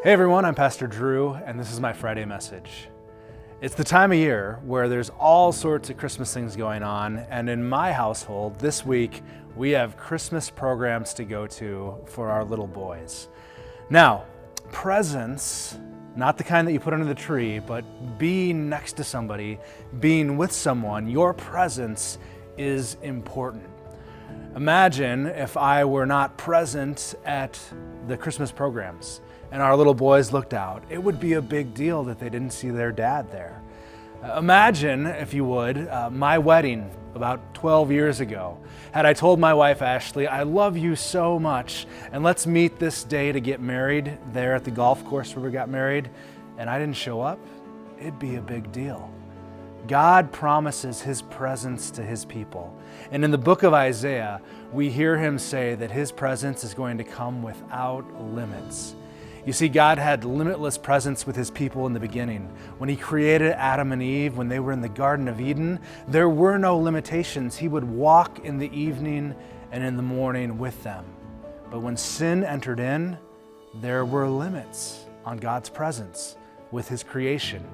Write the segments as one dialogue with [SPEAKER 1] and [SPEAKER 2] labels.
[SPEAKER 1] Hey everyone, I'm Pastor Drew, and this is my Friday message. It's the time of year where there's all sorts of Christmas things going on, and in my household this week we have Christmas programs to go to for our little boys. Now, presents, not the kind that you put under the tree, but being next to somebody, being with someone, your presence is important. Imagine if I were not present at the Christmas programs and our little boys looked out. It would be a big deal that they didn't see their dad there. Imagine, if you would, my wedding about 12 years ago. Had I told my wife, Ashley, I love you so much, and let's meet this day to get married there at the golf course where we got married, and I didn't show up, it'd be a big deal. God promises His presence to His people. And in the book of Isaiah, we hear Him say that His presence is going to come without limits. You see, God had limitless presence with His people in the beginning. When He created Adam and Eve, when they were in the Garden of Eden, there were no limitations. He would walk in the evening and in the morning with them. But when sin entered in, there were limits on God's presence with His creation.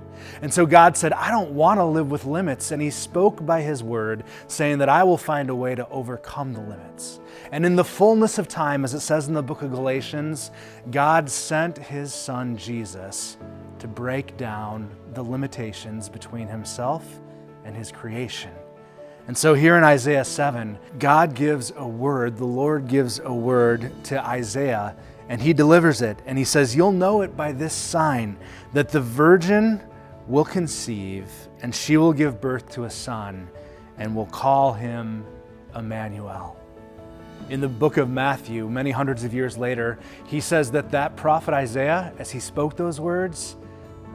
[SPEAKER 1] And so God said, I don't want to live with limits. And He spoke by His word, saying that I will find a way to overcome the limits. And in the fullness of time, as it says in the book of Galatians, God sent His Son Jesus to break down the limitations between Himself and His creation. And so here in Isaiah 7, God gives a word, the Lord gives a word to Isaiah, and He delivers it. And He says, you'll know it by this sign, that the virgin will conceive, and she will give birth to a son, and will call him Emmanuel. In the book of Matthew, many hundreds of years later, he says that prophet Isaiah, as he spoke those words,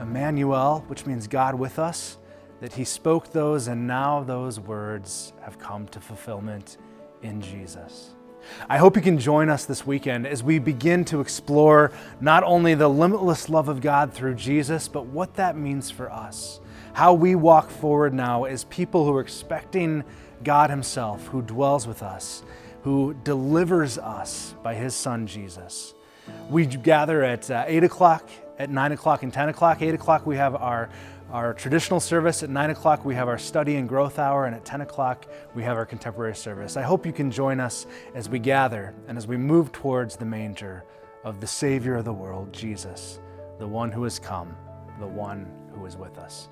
[SPEAKER 1] Emmanuel, which means God with us, that he spoke those, and now those words have come to fulfillment in Jesus. I hope you can join us this weekend as we begin to explore not only the limitless love of God through Jesus, but what that means for us. How we walk forward now as people who are expecting God Himself, who dwells with us, who delivers us by His Son, Jesus. We gather at 8 o'clock, at 9 o'clock, and 10 o'clock. 8 o'clock we have our traditional service. At 9 o'clock we have our study and growth hour, and at 10 o'clock we have our contemporary service. I hope you can join us as we gather and as we move towards the manger of the Savior of the world, Jesus, the one who has come, the one who is with us.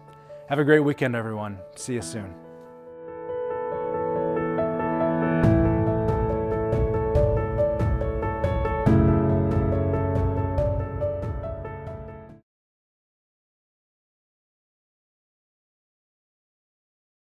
[SPEAKER 1] Have a great weekend, everyone. See you soon.